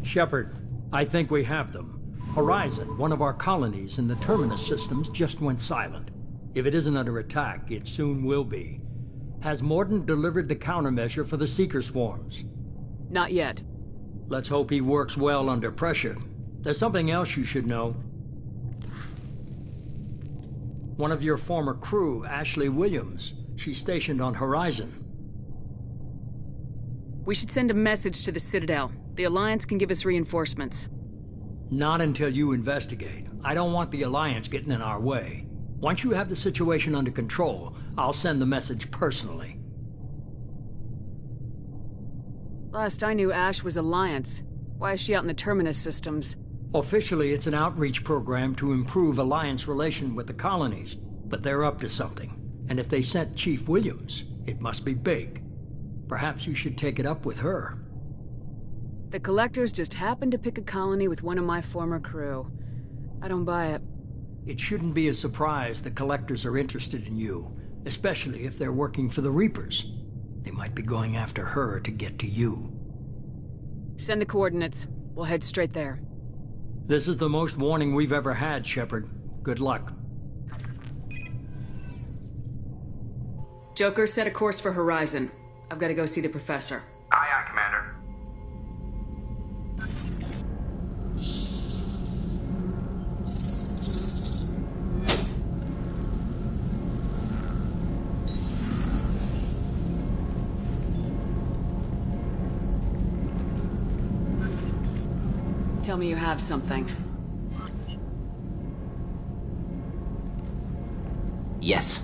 Shepard, I think we have them. Horizon, one of our colonies in the Terminus systems, just went silent. If it isn't under attack, it soon will be. Has Mordant delivered the countermeasure for the Seeker swarms? Not yet. Let's hope he works well under pressure. There's something else you should know. One of your former crew, Ashley Williams, she's stationed on Horizon. We should send a message to the Citadel. The Alliance can give us reinforcements. Not until you investigate. I don't want the Alliance getting in our way. Once you have the situation under control, I'll send the message personally. Last I knew, Ash was Alliance. Why is she out in the Terminus systems? Officially, it's an outreach program to improve Alliance relation with the colonies, but they're up to something. And if they sent Chief Williams, it must be big. Perhaps you should take it up with her. The Collectors just happened to pick a colony with one of my former crew. I don't buy it. It shouldn't be a surprise the Collectors are interested in you, especially if they're working for the Reapers. They might be going after her to get to you. Send the coordinates. We'll head straight there. This is the most warning we've ever had, Shepard. Good luck. Joker, set a course for Horizon. I've got to go see the Professor. Aye, aye, Commander. Tell me you have something. Yes.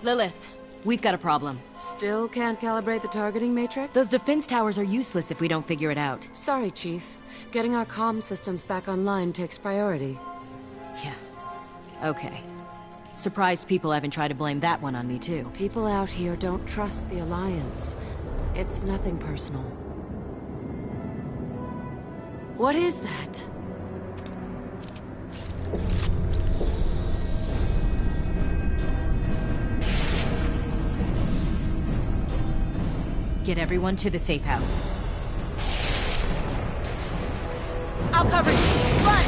Lilith, we've got a problem. Still can't calibrate the targeting matrix? Those defense towers are useless if we don't figure it out. Sorry, Chief. Getting our comm systems back online takes priority. Yeah. Okay. Surprised people haven't tried to blame that one on me, too. People out here don't trust the Alliance. It's nothing personal. What is that? Get everyone to the safe house. I'll cover you! Run!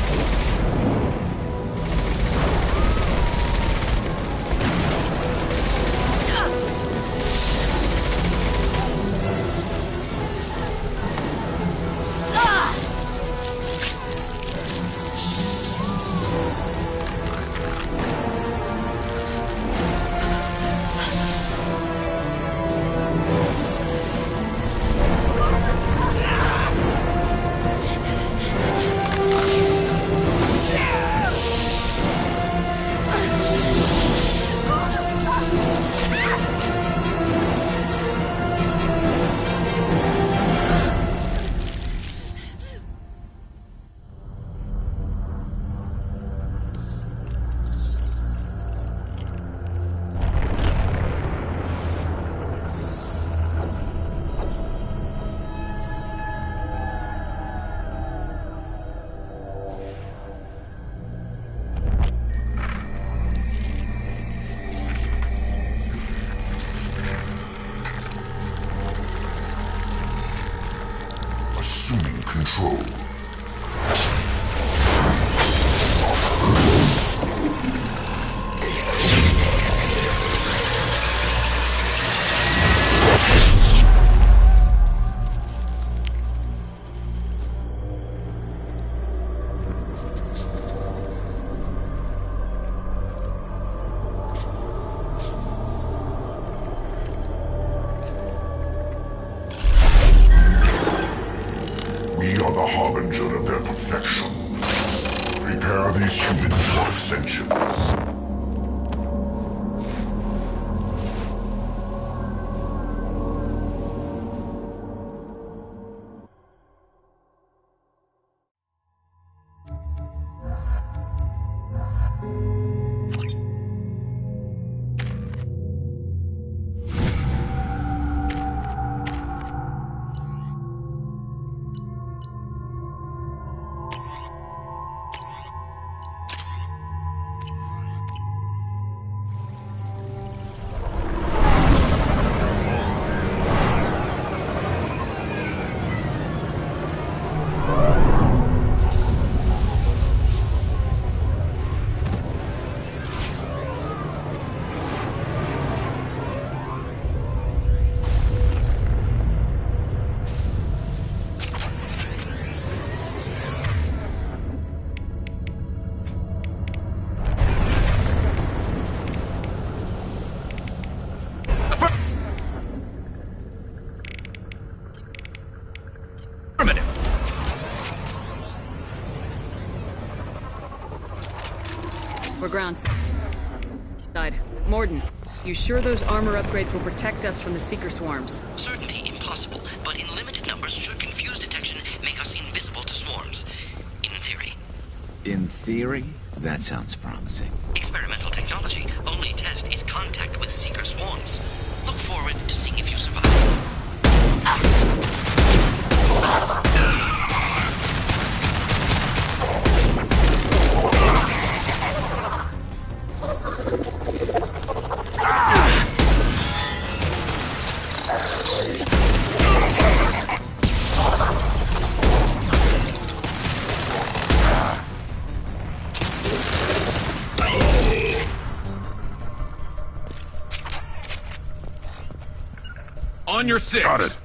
Assuming control. We are the harbinger of their perfection. Prepare these humans for ascension. ground side. Morden, you sure those armor upgrades will protect us from the Seeker swarms? Certainty impossible, but in limited numbers should confuse detection make us invisible to swarms. In theory. In theory? That sounds promising. Experimental technology. Only test is contact with Seeker swarms. Look forward to seeing if you survive. On your six! Got it.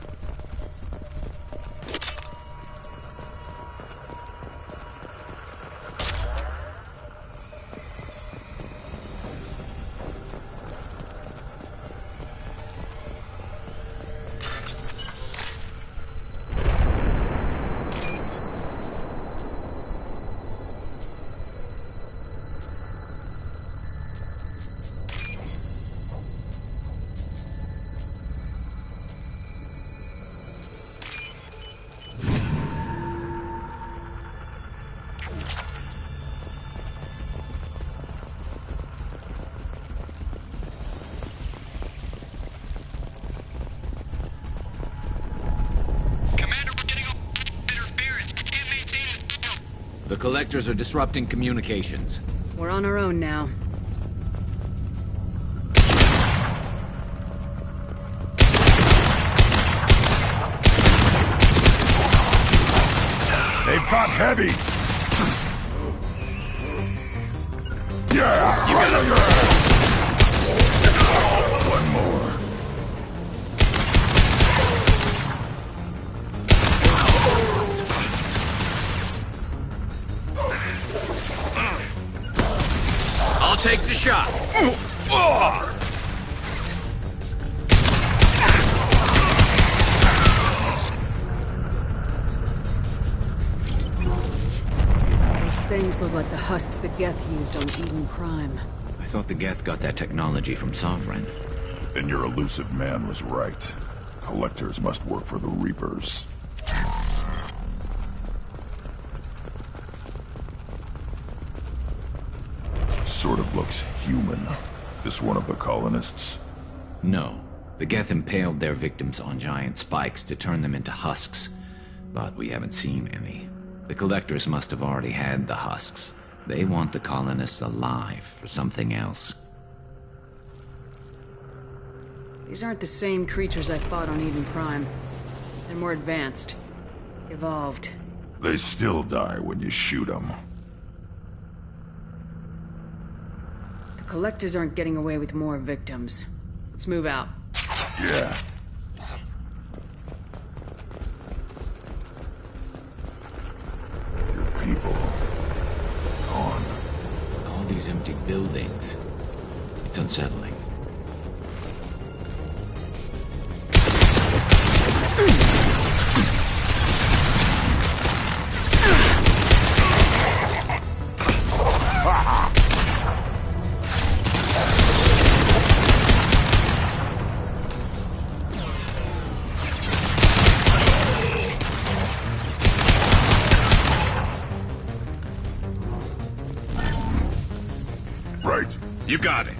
The Collectors are disrupting communications. We're on our own now. They've got heavy. Yeah. You got it. One more. I'll take the shot. Those things look like the husks that Geth used on Eden Prime. I thought the Geth got that technology from Sovereign. Then your elusive man was right. Collectors must work for the Reapers. Sort of looks human. This one of the colonists? No. The Geth impaled their victims on giant spikes to turn them into husks. But we haven't seen any. The Collectors must have already had the husks. They want the colonists alive for something else. These aren't the same creatures I fought on Eden Prime. They're more advanced. Evolved. They still die when you shoot them. The Collectors aren't getting away with more victims. Let's move out. Yeah. Your people... gone. All these empty buildings. It's unsettling. Right. You got it.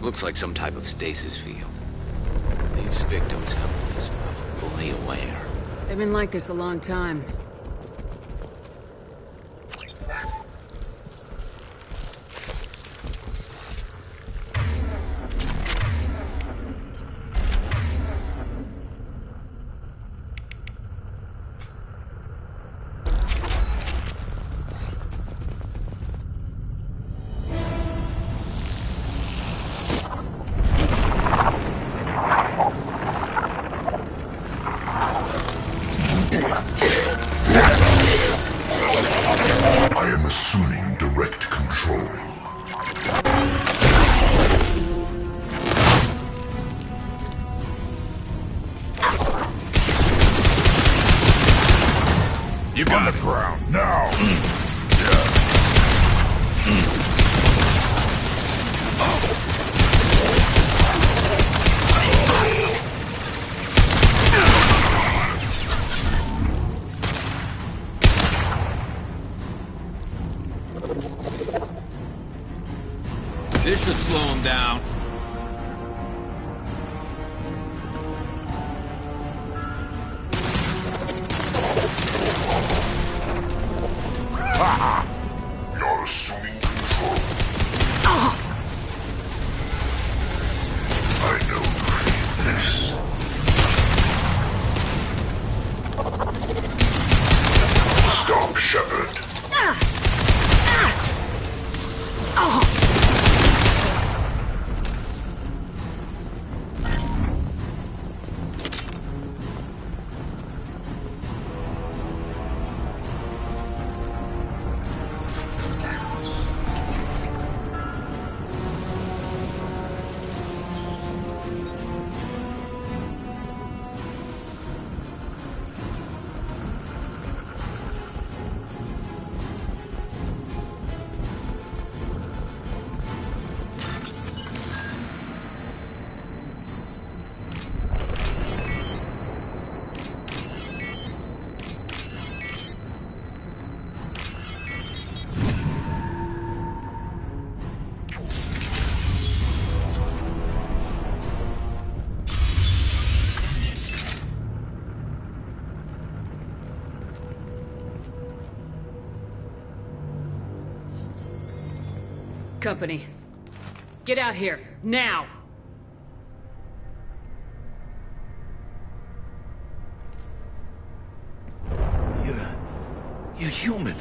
Looks like some type of stasis field. Leaves victims helpless, but fully aware. They've been like this a long time. I am assuming direct control. You got on the ground, now! This should slow him down. You're assuming control. I know you feel this. Stop, Shepard. Company. Get out here, now! You're human.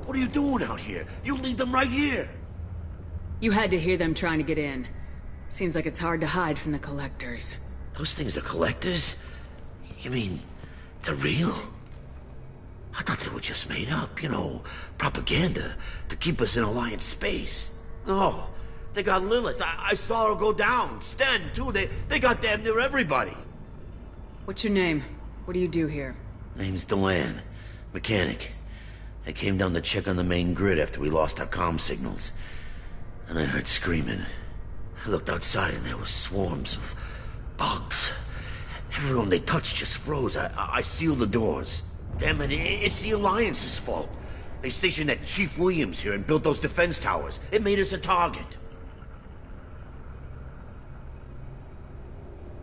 What are you doing out here? You lead them right here. You had to hear them trying to get in. Seems like it's hard to hide from the Collectors. Those things are collectors? You mean, they're real? I thought they were just made up, you know, propaganda to keep us in Alliance space. No, they got Lilith. I saw her go down. Sten, too. They got damn near everybody. What's your name? What do you do here? Name's Delan. Mechanic. I came down to check on the main grid after we lost our comm signals. And I heard screaming. I looked outside and there were swarms of bugs. Everyone they touched just froze. I sealed the doors. Damn it, it's the Alliance's fault. They stationed that Chief Williams here and built those defense towers. It made us a target.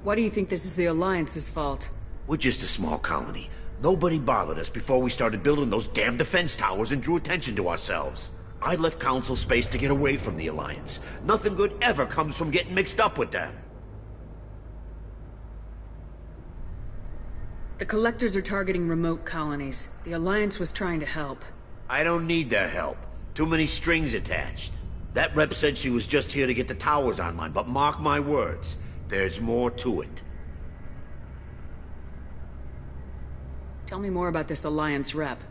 Why do you think this is the Alliance's fault? We're just a small colony. Nobody bothered us before we started building those damn defense towers and drew attention to ourselves. I left Council space to get away from the Alliance. Nothing good ever comes from getting mixed up with them. The Collectors are targeting remote colonies. The Alliance was trying to help. I don't need their help. Too many strings attached. That rep said she was just here to get the towers online, but mark my words, there's more to it. Tell me more about this Alliance rep.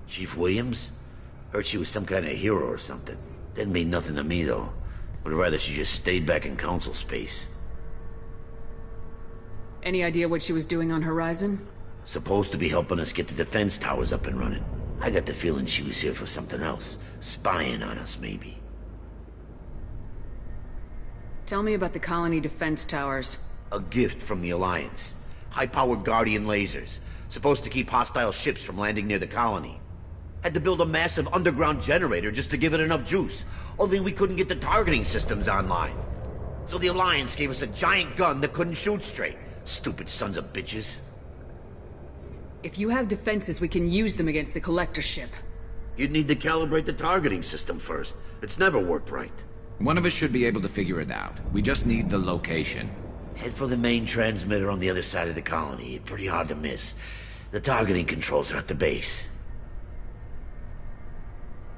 Chief Williams? Heard she was some kind of hero or something. Didn't mean nothing to me, though. Would rather she just stayed back in Council space. Any idea what she was doing on Horizon? Supposed to be helping us get the defense towers up and running. I got the feeling she was here for something else. Spying on us, maybe. Tell me about the colony defense towers. A gift from the Alliance. High-powered Guardian lasers. Supposed to keep hostile ships from landing near the colony. Had to build a massive underground generator just to give it enough juice. Only we couldn't get the targeting systems online. So the Alliance gave us a giant gun that couldn't shoot straight. Stupid sons of bitches. If you have defenses, we can use them against the Collector ship. You'd need to calibrate the targeting system first. It's never worked right. One of us should be able to figure it out. We just need the location. Head for the main transmitter on the other side of the colony. Pretty hard to miss. The targeting controls are at the base.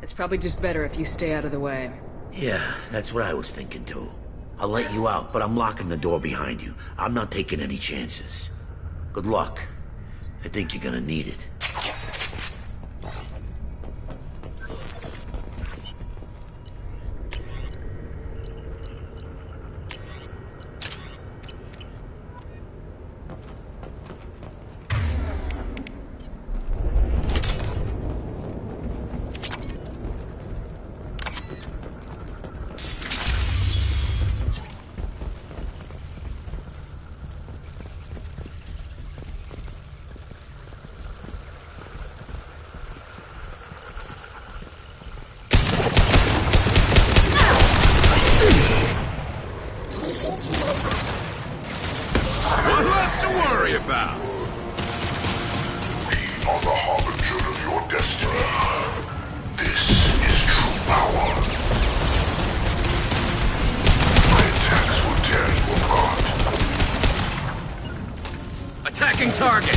It's probably just better if you stay out of the way. Yeah, that's what I was thinking too. I'll let you out, but I'm locking the door behind you. I'm not taking any chances. Good luck. I think you're gonna need it. Attacking target!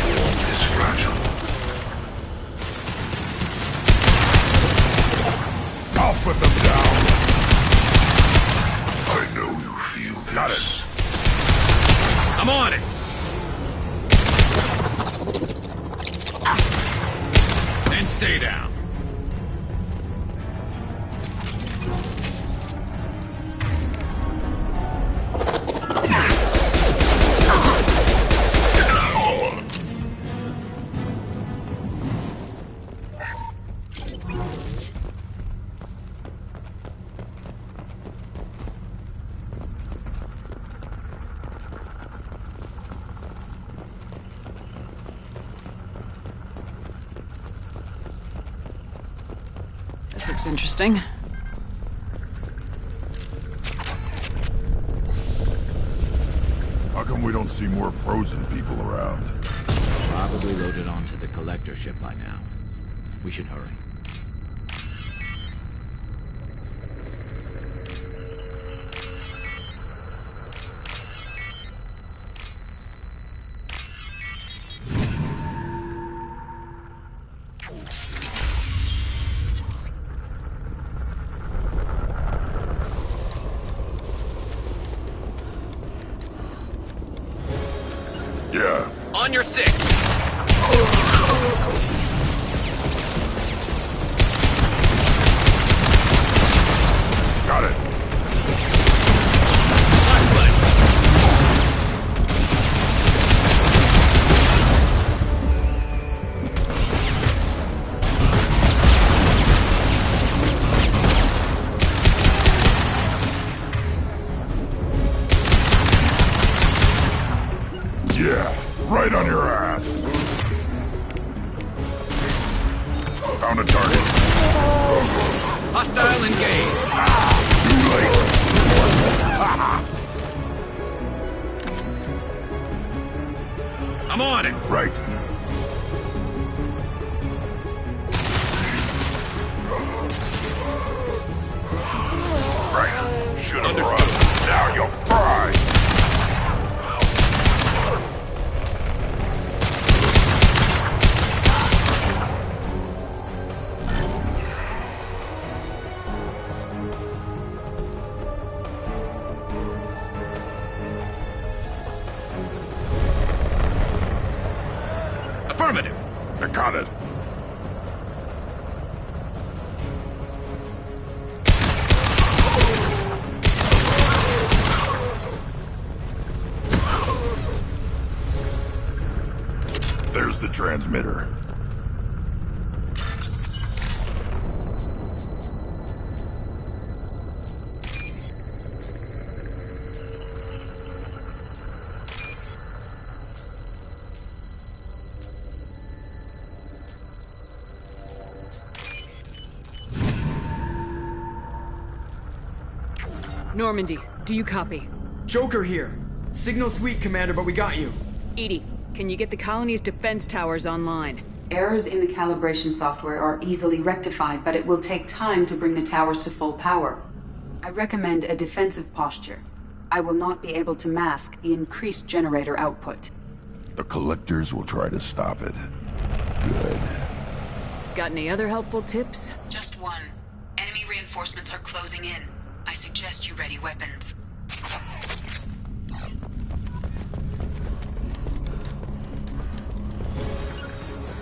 Form is fragile. I'll put them down. I know you feel this. Got it. I'm on it! And stay down. This looks interesting. How come we don't see more frozen people around? Probably loaded onto the Collector ship by now. We should hurry. Yeah. On your six! Got it. Yeah, right on your ass. Found a target. Hostile engaged. Too late. I'm on it. Right. Right. Should have run. Now you're fried. Affirmative. I got it. There's the transmitter. Normandy, do you copy? Joker here. Signal's weak, Commander, but we got you. Edie, Can you get the colony's defense towers online? Errors in the calibration software are easily rectified, but it will take time to bring the towers to full power. I recommend a defensive posture. I will not be able to mask the increased generator output. The Collectors will try to stop it. Good. Got any other helpful tips? Just one. Enemy reinforcements are closing in. I suggest you ready weapons.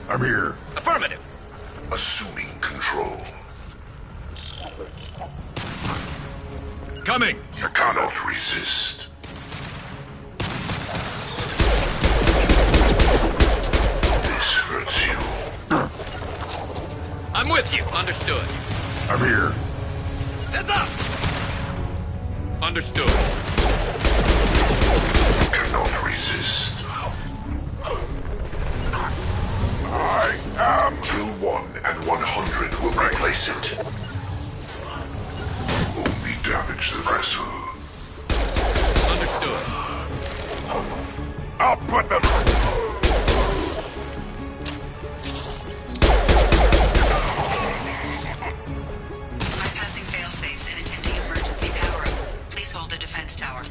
I'm here. Affirmative. Assuming control. Coming. You cannot resist. This hurts you. I'm with you. Understood. I'm here. Heads up. Understood. You cannot resist. I am... Kill 1 and 100 will replace it. Only damage the vessel. Understood. I'll put them... Bypassing failsafes and attempting emergency power-up. Please hold the defense tower.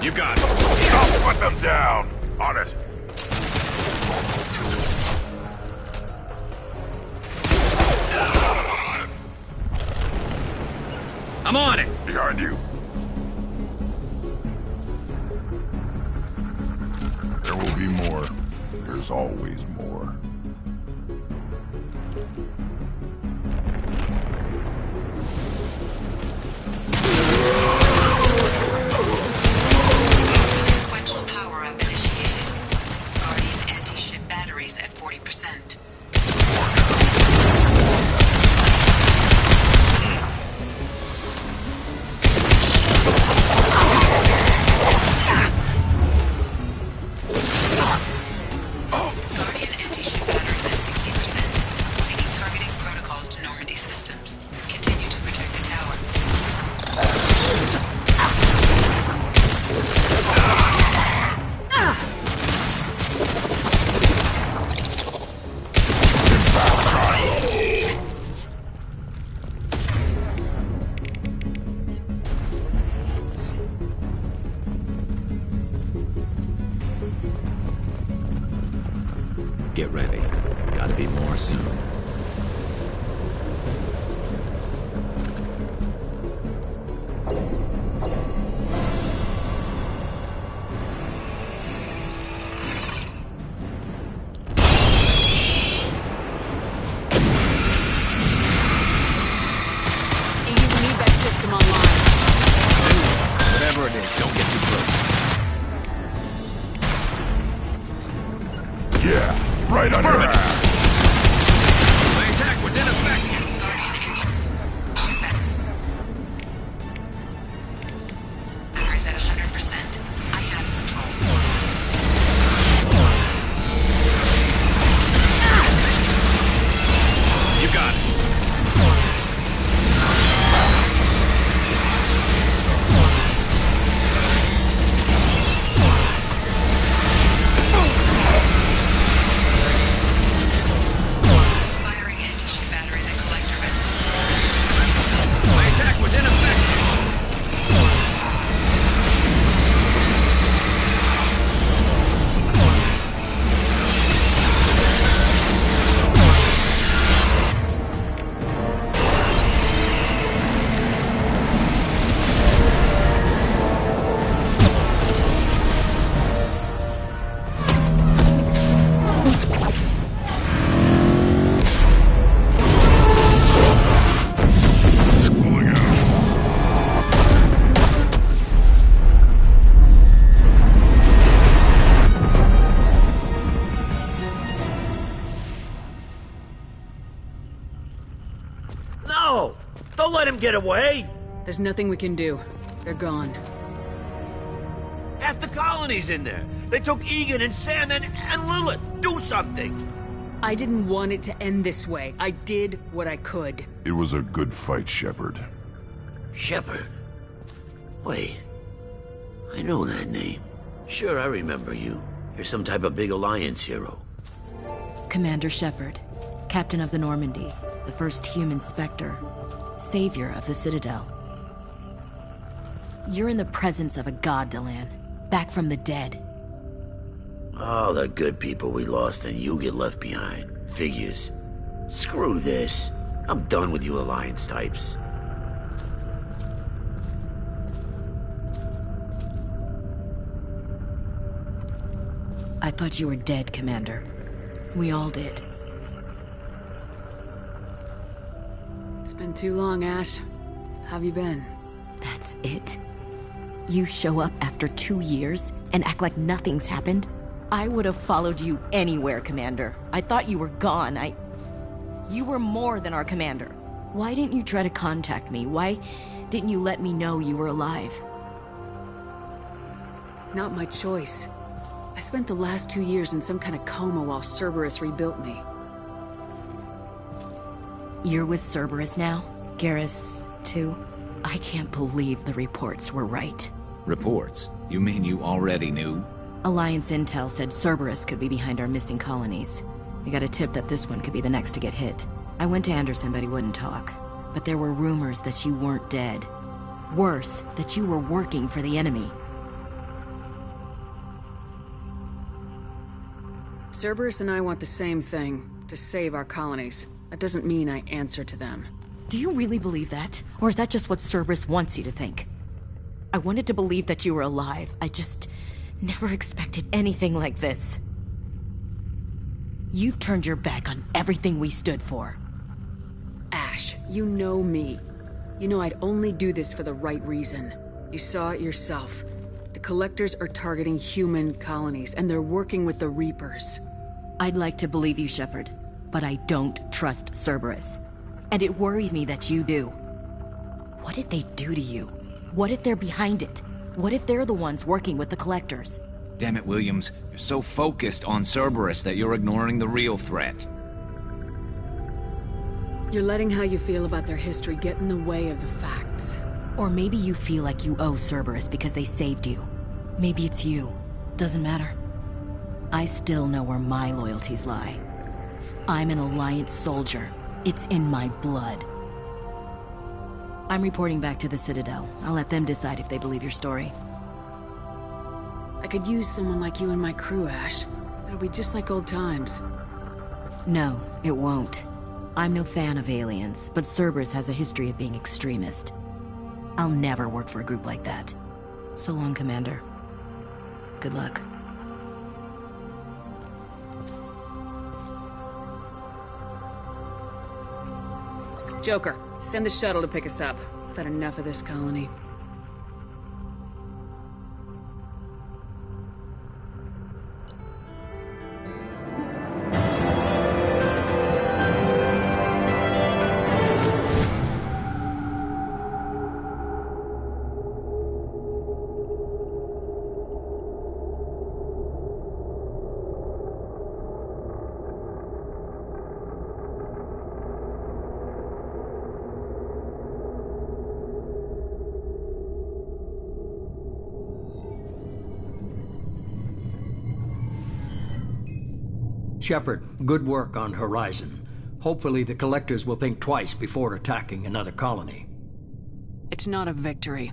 You got it. I'll put them down. On it. I'm on it. Behind you. There will be more. There's always more. Sequential power-up initiated. Guardian anti-ship batteries at 40%. Guardian anti-ship batteries at 60%. Syncing targeting protocols to Normandy systems. Continue to protect the tower. Get ready. Gotta be more soon. You need that system online. Whatever it is, don't get too close. Yeah, right on your Affirmative. ass. My attack was ineffective. Batteries at 100%. I have control. You got it. Firing anti-ship batteries at collector vessel. My attack was ineffective. Pulling out. No! Don't let him get away! There's nothing we can do. They're gone. Half the colony's in there. They took Egan and Sam and Lilith. Do something! I didn't want it to end this way. I did what I could. It was a good fight, Shepard. Shepard? Wait. I know that name. Sure, I remember you. You're some type of big Alliance hero. Commander Shepard, Captain of the Normandy, the first human Spectre, savior of the Citadel. You're in the presence of a god, Delan, back from the dead. All the good people we lost and you get left behind. Figures. Screw this. I'm done with you Alliance types. I thought you were dead, Commander. We all did. It's been too long, Ash. How have you been? That's it? You show up after 2 years and act like nothing's happened? I would have followed you anywhere, Commander. I thought you were gone. You were more than our commander. Why didn't you try to contact me? Why didn't you let me know you were alive? Not my choice. I spent the last 2 years in some kind of coma while Cerberus rebuilt me. You're with Cerberus now? Garrus, too? I can't believe the reports were right. Reports? You mean you already knew? Alliance intel said Cerberus could be behind our missing colonies. We got a tip that this one could be the next to get hit. I went to Anderson, but he wouldn't talk. But there were rumors that you weren't dead. Worse, that you were working for the enemy. Cerberus and I want the same thing, to save our colonies. That doesn't mean I answer to them. Do you really believe that? Or is that just what Cerberus wants you to think? I wanted to believe that you were alive. I just never expected anything like this. You've turned your back on everything we stood for. Ash, you know me. You know I'd only do this for the right reason. You saw it yourself. The Collectors are targeting human colonies, and they're working with the Reapers. I'd like to believe you, Shepard, but I don't trust Cerberus. And it worries me that you do. What did they do to you? What if they're behind it? What if they're the ones working with the Collectors? Damn it, Williams. You're so focused on Cerberus that you're ignoring the real threat. You're letting how you feel about their history get in the way of the facts. Or maybe you feel like you owe Cerberus because they saved you. Maybe it's you. Doesn't matter. I still know where my loyalties lie. I'm an Alliance soldier. It's in my blood. I'm reporting back to the Citadel. I'll let them decide if they believe your story. I could use someone like you in my crew, Ash. It'll be just like old times. No, it won't. I'm no fan of aliens, but Cerberus has a history of being extremist. I'll never work for a group like that. So long, Commander. Good luck. Joker, send the shuttle to pick us up. I've had enough of this colony. Shepard, good work on Horizon. Hopefully the Collectors will think twice before attacking another colony. It's not a victory.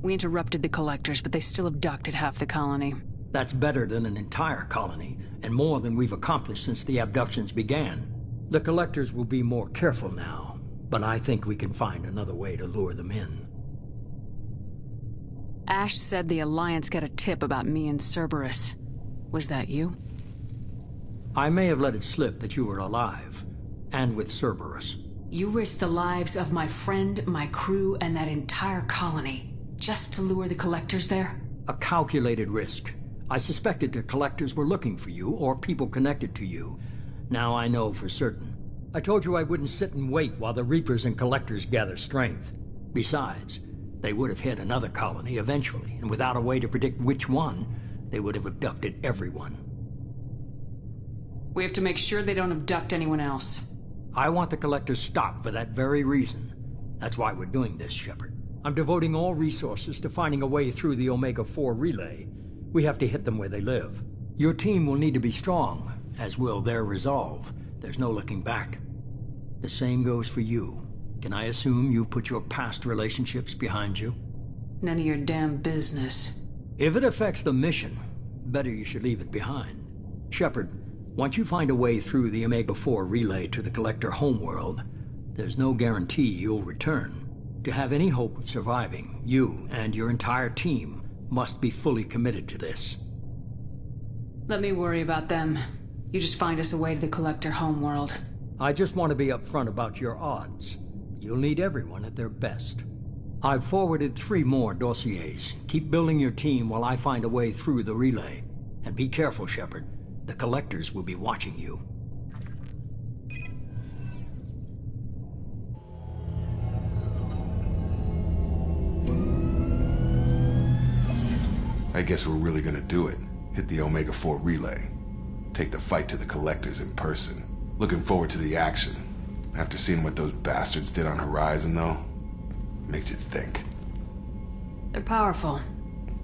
We interrupted the Collectors, but they still abducted half the colony. That's better than an entire colony, and more than we've accomplished since the abductions began. The Collectors will be more careful now, but I think we can find another way to lure them in. Ash said the Alliance got a tip about me and Cerberus. Was that you? I may have let it slip that you were alive, and with Cerberus. You risked the lives of my friend, my crew, and that entire colony, just to lure the Collectors there? A calculated risk. I suspected the Collectors were looking for you, or people connected to you. Now I know for certain. I told you I wouldn't sit and wait while the Reapers and Collectors gather strength. Besides, they would have hit another colony eventually, and without a way to predict which one, they would have abducted everyone. We have to make sure they don't abduct anyone else. I want the Collectors stopped for that very reason. That's why we're doing this, Shepard. I'm devoting all resources to finding a way through the Omega-4 relay. We have to hit them where they live. Your team will need to be strong, as will their resolve. There's no looking back. The same goes for you. Can I assume you've put your past relationships behind you? None of your damn business. If it affects the mission, better you should leave it behind. Shepard, once you find a way through the Omega-4 relay to the Collector homeworld, there's no guarantee you'll return. To have any hope of surviving, you and your entire team must be fully committed to this. Let me worry about them. You just find us a way to the Collector homeworld. I just want to be upfront about your odds. You'll need everyone at their best. I've forwarded 3 more dossiers. Keep building your team while I find a way through the relay. And be careful, Shepard. The Collectors will be watching you. I guess we're really gonna do it. Hit the Omega-4 relay. Take the fight to the Collectors in person. Looking forward to the action. After seeing what those bastards did on Horizon, though, makes you think. They're powerful.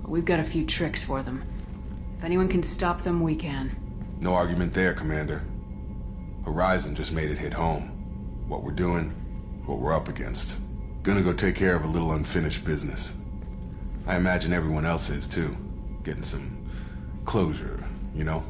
But we've got a few tricks for them. If anyone can stop them, we can. No argument there, Commander. Horizon just made it hit home. What we're doing, what we're up against. Gonna go take care of a little unfinished business. I imagine everyone else is, too. Getting some closure, you know?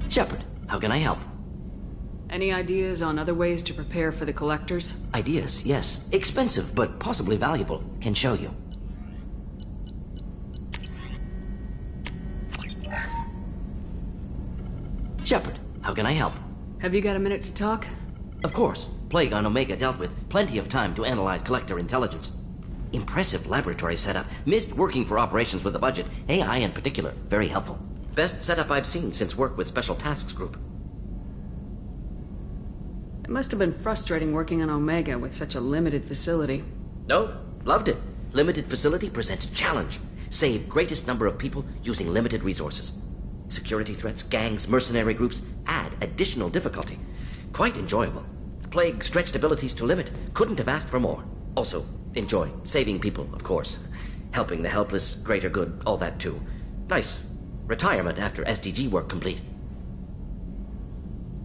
Shepard, how can I help? Any ideas on other ways to prepare for the Collectors? Ideas, yes. Expensive, but possibly valuable. Can show you. Shepard, how can I help? Have you got a minute to talk? Of course. Plague on Omega dealt with. Plenty of time to analyze Collector intelligence. Impressive laboratory setup. Missed working for operations with a budget. AI in particular. Very helpful. Best setup I've seen since work with Special Tasks Group. It must have been frustrating working on Omega with such a limited facility. No, loved it. Limited facility presents challenge. Save greatest number of people using limited resources. Security threats, gangs, mercenary groups add additional difficulty. Quite enjoyable. Plague stretched abilities to limit. Couldn't have asked for more. Also, enjoy. Saving people, of course. Helping the helpless, greater good, all that too. Nice. Retirement after SDG work complete.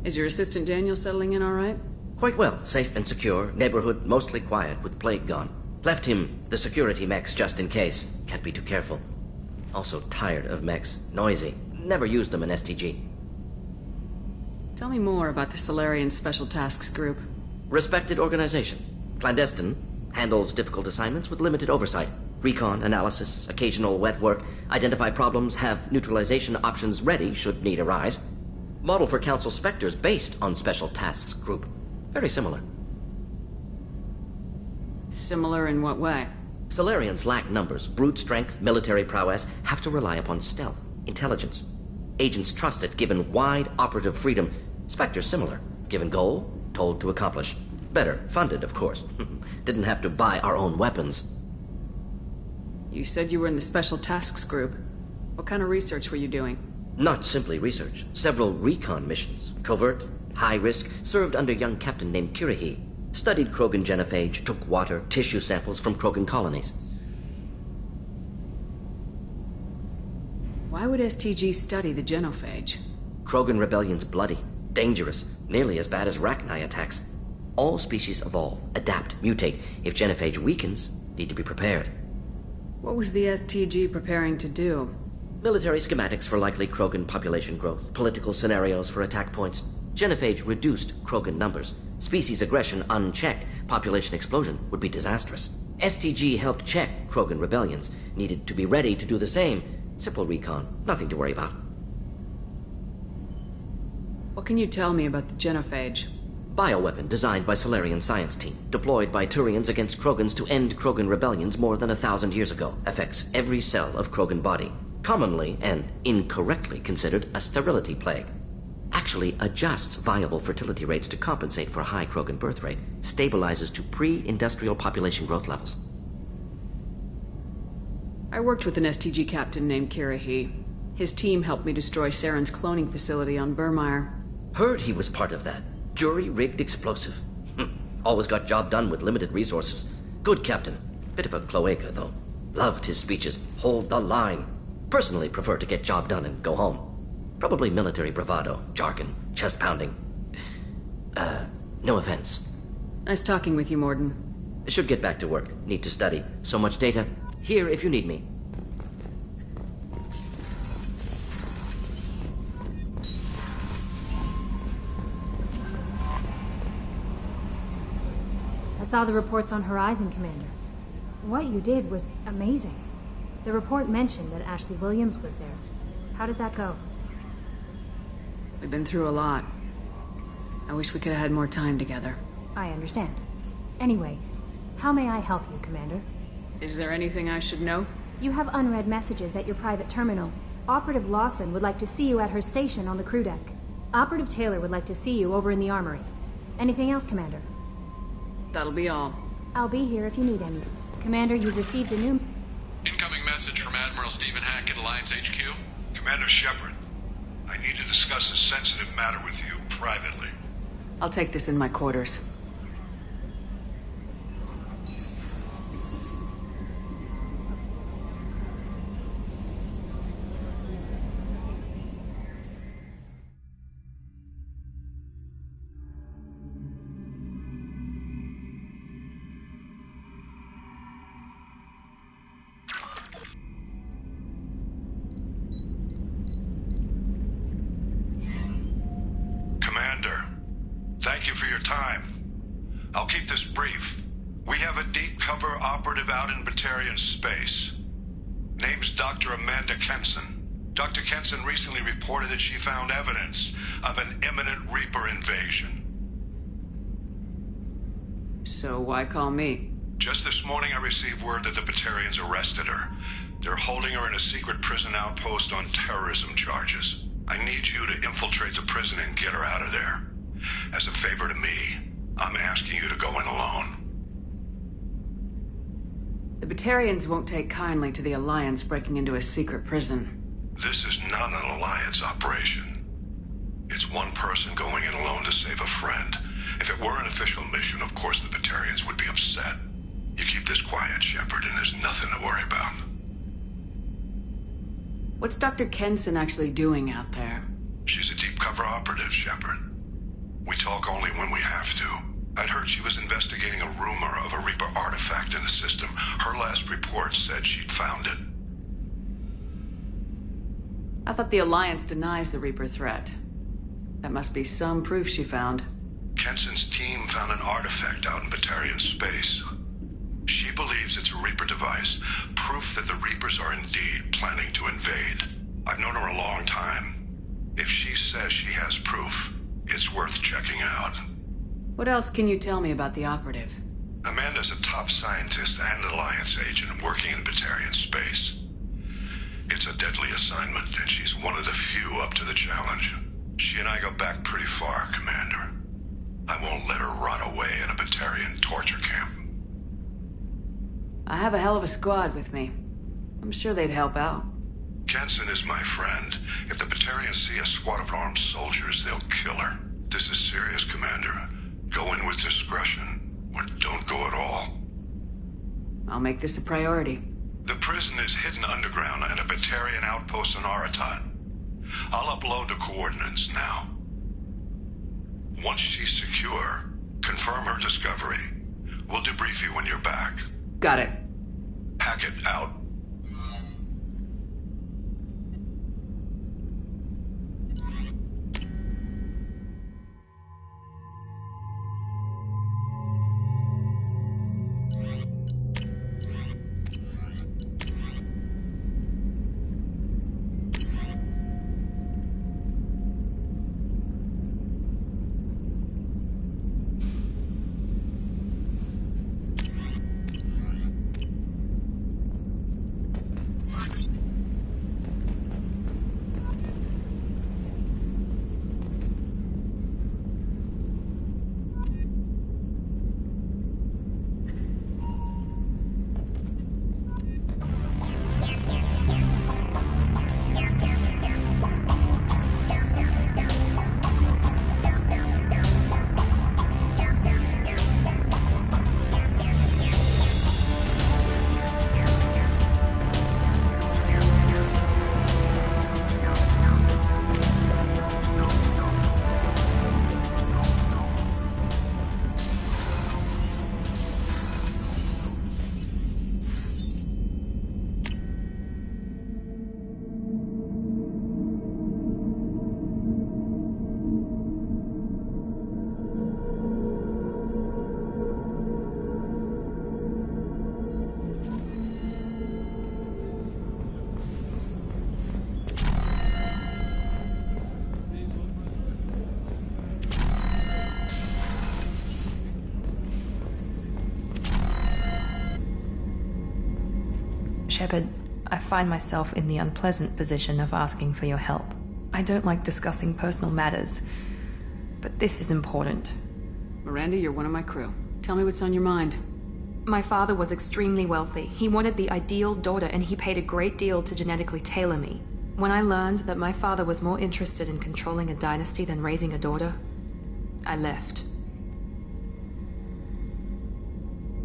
Is your assistant Daniel settling in all right? Quite well. Safe and secure. Neighborhood mostly quiet with Plague gone. Left him the security mechs just in case. Can't be too careful. Also tired of mechs. Noisy. Never used them in STG. Tell me more about the Solarian Special Tasks Group. Respected organization. Clandestine. Handles difficult assignments with limited oversight. Recon, analysis, occasional wet work, identify problems, have neutralization options ready should need arise. Model for Council Spectres based on Special Tasks Group. Very similar. Similar in what way? Solarians lack numbers, brute strength, military prowess, have to rely upon stealth, intelligence. Agents trust it given wide operative freedom. Spectres similar, given goal, told to accomplish. Better, funded, of course. Didn't have to buy our own weapons. You said you were in the Special Tasks Group. What kind of research were you doing? Not simply research. Several recon missions. Covert, high risk, served under a young captain named Kirihi. Studied Krogan genophage, took water, tissue samples from Krogan colonies. Why would STG study the genophage? Krogan rebellion's bloody, dangerous, nearly as bad as Rachni attacks. All species evolve, adapt, mutate. If genophage weakens, need to be prepared. What was the STG preparing to do? Military schematics for likely Krogan population growth, political scenarios for attack points. Genophage reduced Krogan numbers. Species aggression unchecked, population explosion would be disastrous. STG helped check Krogan rebellions, needed to be ready to do the same. Simple recon, nothing to worry about. What can you tell me about the genophage? Bioweapon designed by Solarian science team, deployed by Turians against Krogans to end Krogan rebellions more than 1,000 years ago. Affects every cell of Krogan body. Commonly and incorrectly considered a sterility plague. Actually adjusts viable fertility rates to compensate for a high Krogan birth rate. Stabilizes to pre-industrial population growth levels. I worked with an STG captain named Kirihi. His team helped me destroy Saren's cloning facility on Burmire. Heard he was part of that. Jury-rigged explosive. Always got job done with limited resources. Good captain. Bit of a cloaca, though. Loved his speeches. Hold the line. Personally prefer to get job done and go home. Probably military bravado, jargon, chest pounding. No offense. Nice talking with you, Morden. Should get back to work. Need to study. So much data. Here if you need me. I saw the reports on Horizon, Commander. What you did was amazing. The report mentioned that Ashley Williams was there. How did that go? We've been through a lot. I wish we could have had more time together. I understand. Anyway, how may I help you, Commander? Is there anything I should know? You have unread messages at your private terminal. Operative Lawson would like to see you at her station on the crew deck. Operative Taylor would like to see you over in the armory. Anything else, Commander? That'll be all. I'll be here if you need any. Commander, you've received a new... Incoming message from Admiral Stephen Hackett, Alliance HQ. Commander Shepard, I need to discuss a sensitive matter with you privately. I'll take this in my quarters. Thank you for your time. I'll keep this brief. We have a deep cover operative out in Batarian space. Name's Dr. Amanda Kenson. Dr. Kenson recently reported that she found evidence of an imminent Reaper invasion. So why call me? Just this morning I received word that the Batarians arrested her. They're holding her in a secret prison outpost on terrorism charges. I need you to infiltrate the prison and get her out of there. As a favor to me, I'm asking you to go in alone. The Batarians won't take kindly to the Alliance breaking into a secret prison. This is not an Alliance operation. It's one person going in alone to save a friend. If it were an official mission, of course the Batarians would be upset. You keep this quiet, Shepard, and there's nothing to worry about. What's Dr. Kenson actually doing out there? She's a deep cover operative, Shepard. We talk only when we have to. I'd heard she was investigating a rumor of a Reaper artifact in the system. Her last report said she'd found it. I thought the Alliance denies the Reaper threat. That must be some proof she found. Kenson's team found an artifact out in Batarian space. She She believes it's a Reaper device, proof that the Reapers are indeed planning to invade. I've known her a long time. If she says she has proof, it's worth checking out. What else can you tell me about the operative? Amanda's a top scientist and Alliance agent working in Batarian space. It's a deadly assignment, and she's one of the few up to the challenge. She and I go back pretty far, Commander. I won't let her rot away in a Batarian torture camp. I have a hell of a squad with me. I'm sure they'd help out. Kenson is my friend. If the Batarians see a squad of armed soldiers, they'll kill her. This is serious, Commander. Go in with discretion, or don't go at all. I'll make this a priority. The prison is hidden underground and a Batarian outpost on Aratat. I'll upload the coordinates now. Once she's secure, confirm her discovery. We'll debrief you when you're back. Got it. Hackett out. Shepard, I find myself in the unpleasant position of asking for your help. I don't like discussing personal matters, but this is important. Miranda, you're one of my crew. Tell me what's on your mind. My father was extremely wealthy. He wanted the ideal daughter, and he paid a great deal to genetically tailor me. When I learned that my father was more interested in controlling a dynasty than raising a daughter, I left.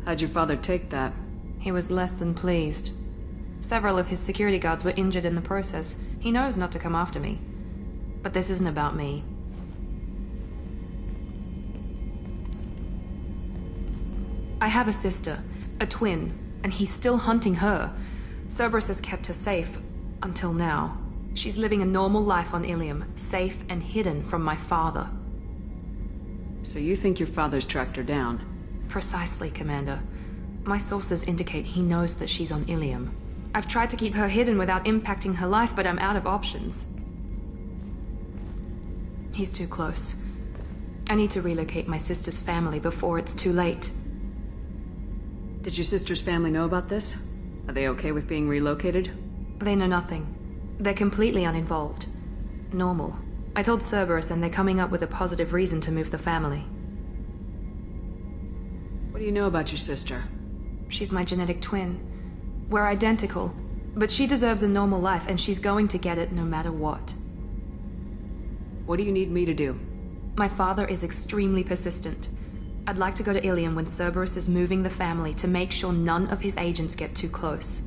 How'd your father take that? He was less than pleased. Several of his security guards were injured in the process. He knows not to come after me. But this isn't about me. I have a sister, a twin, and he's still hunting her. Cerberus has kept her safe, until now. She's living a normal life on Ilium, safe and hidden from my father. So you think your father's tracked her down? Precisely, Commander. My sources indicate he knows that she's on Ilium. I've tried to keep her hidden without impacting her life, but I'm out of options. He's too close. I need to relocate my sister's family before it's too late. Did your sister's family know about this? Are they okay with being relocated? They know nothing. They're completely uninvolved. Normal. I told Cerberus, and they're coming up with a positive reason to move the family. What do you know about your sister? She's my genetic twin. We're identical, but she deserves a normal life, and she's going to get it no matter what. What do you need me to do? My father is extremely persistent. I'd like to go to Ilium when Cerberus is moving the family to make sure none of his agents get too close.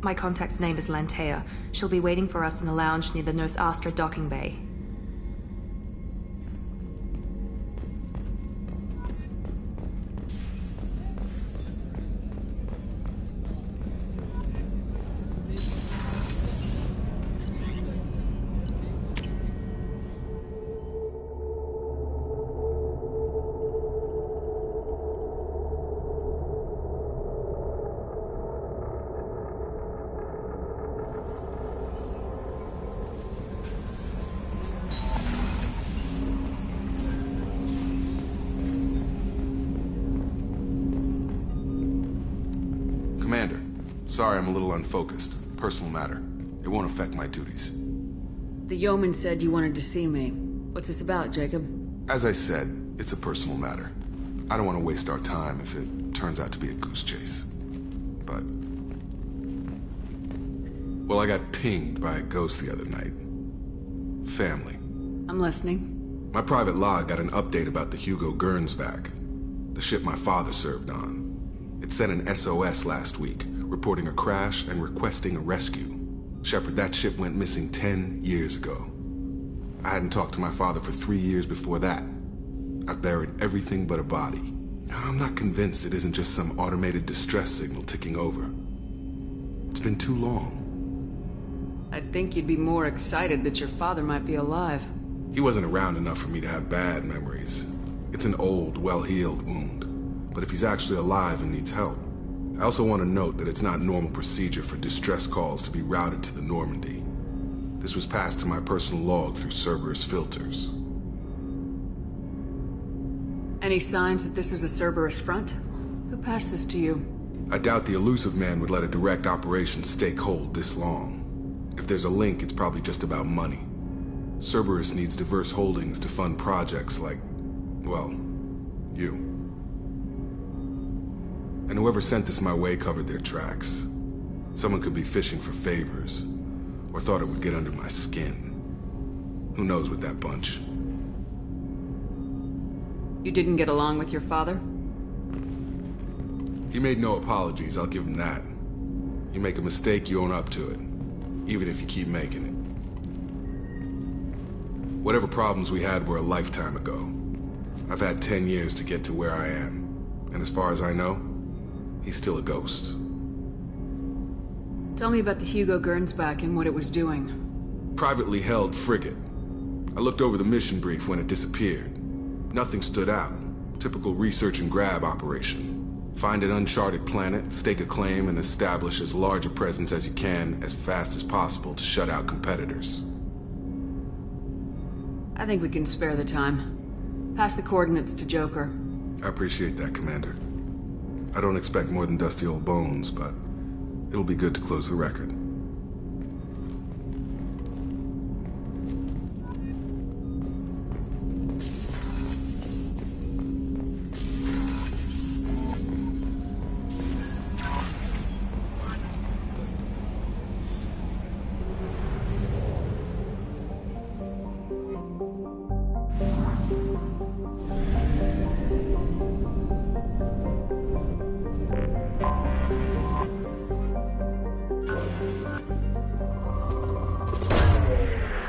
My contact's name is Lantea. She'll be waiting for us in a lounge near the Nos Astra docking bay. Commander, sorry I'm a little unfocused. Personal matter. It won't affect my duties. The yeoman said you wanted to see me. What's this about, Jacob? As I said, it's a personal matter. I don't want to waste our time if it turns out to be a goose chase. But... well, I got pinged by a ghost the other night. Family. I'm listening. My private log got an update about the Hugo Gernsback, the ship my father served on. It sent an SOS last week, reporting a crash and requesting a rescue. Shepard, that ship went missing 10 years ago. I hadn't talked to my father for 3 years before that. I've buried everything but a body. I'm not convinced it isn't just some automated distress signal ticking over. It's been too long. I'd think you'd be more excited that your father might be alive. He wasn't around enough for me to have bad memories. It's an old, well-healed wound. But if he's actually alive and needs help, I also want to note that it's not normal procedure for distress calls to be routed to the Normandy. This was passed to my personal log through Cerberus filters. Any signs that this was a Cerberus front? Who passed this to you? I doubt the elusive man would let a direct operation stake hold this long. If there's a link, it's probably just about money. Cerberus needs diverse holdings to fund projects like, well, you. And whoever sent this my way covered their tracks. Someone could be fishing for favors, or thought it would get under my skin. Who knows with that bunch? You didn't get along with your father? He made no apologies, I'll give him that. You make a mistake, you own up to it. Even if you keep making it. Whatever problems we had were a lifetime ago. I've had 10 years to get to where I am. And as far as I know, he's still a ghost. Tell me about the Hugo Gernsback and what it was doing. Privately held frigate. I looked over the mission brief when it disappeared. Nothing stood out. Typical research and grab operation. Find an uncharted planet, stake a claim, and establish as large a presence as you can as fast as possible to shut out competitors. I think we can spare the time. Pass the coordinates to Joker. I appreciate that, Commander. I don't expect more than dusty old bones, but it'll be good to close the record.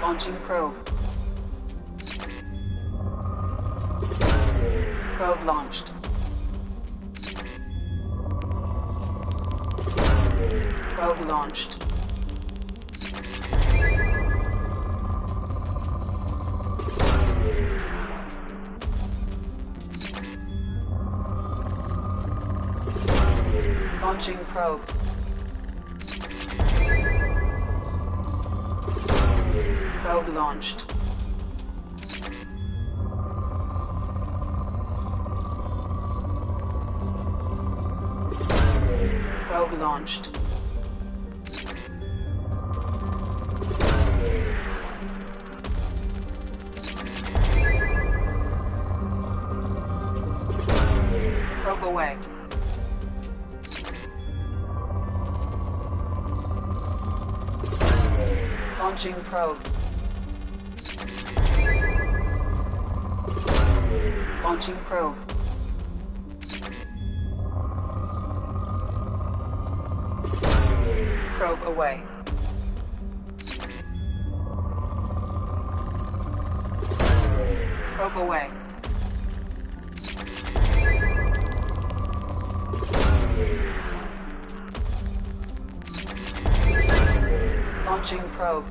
Launching probe. Probe launched. Probe launched. Launching probe. Probe launched. Probe launched. Probe away. Launching probe. Launching probe. Probe away. Probe away. Launching probe.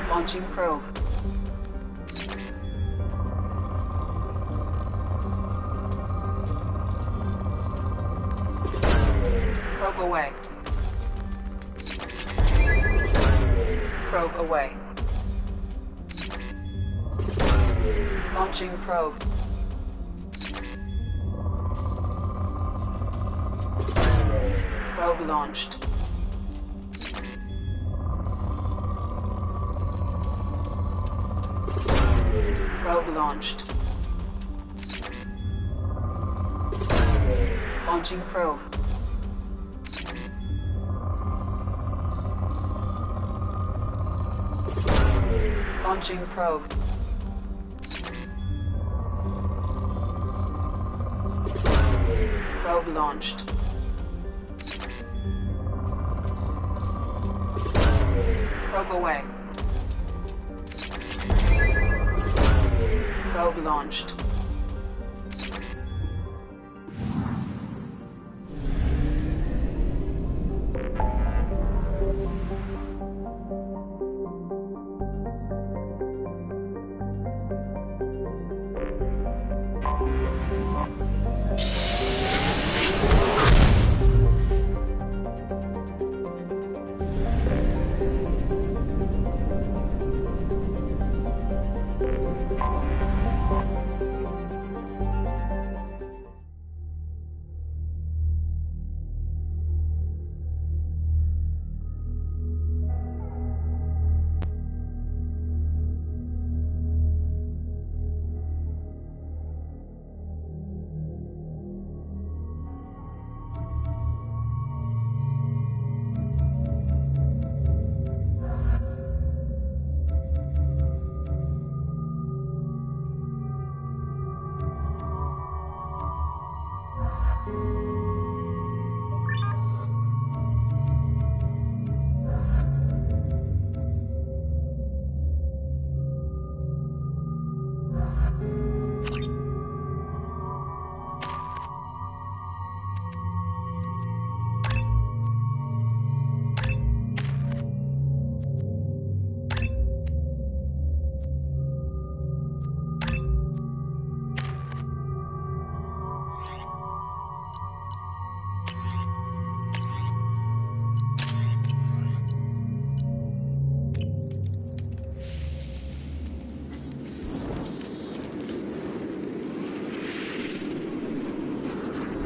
Launching probe. Probe away. Probe away. Launching probe. Probe launched. Probe launched. Launching probe. Launching probe. Probe launched. Probe away. Probe launched.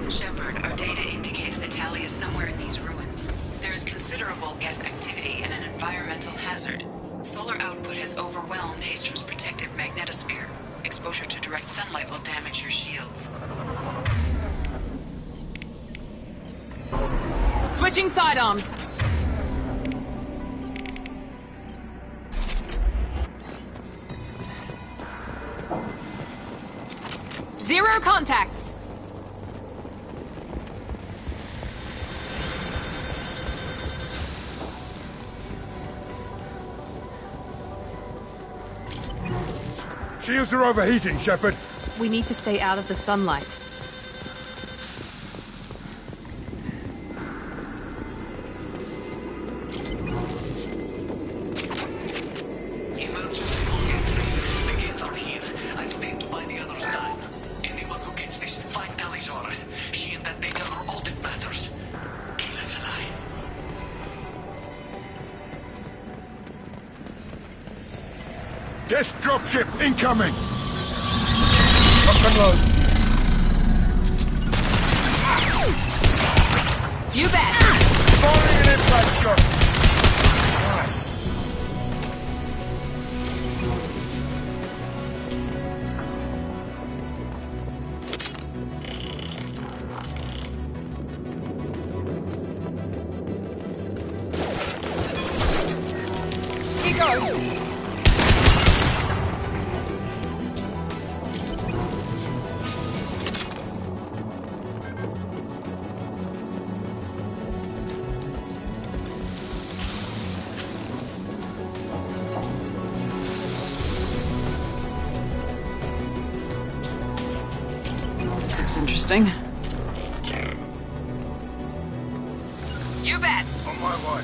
Shepard, our data indicates that Tali is somewhere in these ruins. There is considerable Geth activity and an environmental hazard. Solar output has overwhelmed Hastrom's protective magnetosphere. Exposure to direct sunlight will damage your shields. Switching sidearms. Zero contacts. Shields are overheating, Shepard. We need to stay out of the sunlight. Emergency for Geth. The gates are here. I've stayed to buy the others time. Anyone who gets this, find Liara. She and that data are all that matters. Kill us alive. Death dropship incoming! Lock and load. You bet! Firing an impact shot! Nice. He goes! This looks interesting. You bet! On my way.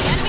Enemy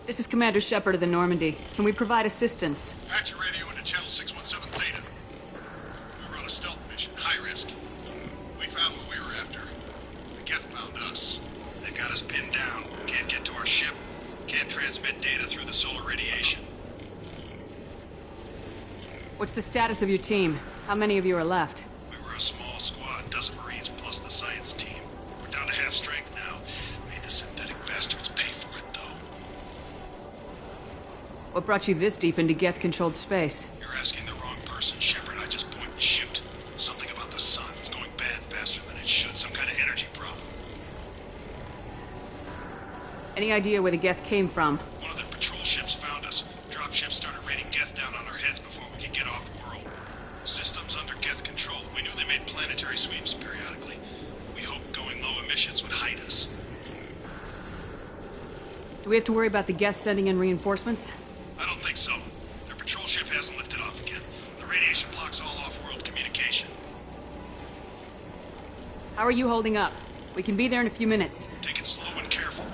This is Commander Shepard of the Normandy. Can we provide assistance? Patch your radio into channel 617 Theta. We were on a stealth mission, high risk. We found what we were after. The Geth found us. They got us pinned down. Can't get to our ship. Can't transmit data through the solar radiation. What's the status of your team? How many of you are left? We were a small squad, dozen Marines plus the science team. We're down to half strength now. Made the synthetic bastards pay for it, though. What brought you this deep into Geth-controlled space? You're asking the wrong person, Shepard. I just point and shoot. Something about the sun. It's going bad faster than it should. Some kind of energy problem. Any idea where the Geth came from? One of their patrol ships found us. Dropships started raining Geth down on our heads before we could get off-world. Systems under Geth control. We knew they made planetary sweeps periodically. We hoped going low emissions would hide us. Do we have to worry about the Geth sending in reinforcements? I don't think so. Their patrol ship hasn't lifted off again. The radiation blocks all off-world communication. How are you holding up? We can be there in a few minutes. Take it slow and careful.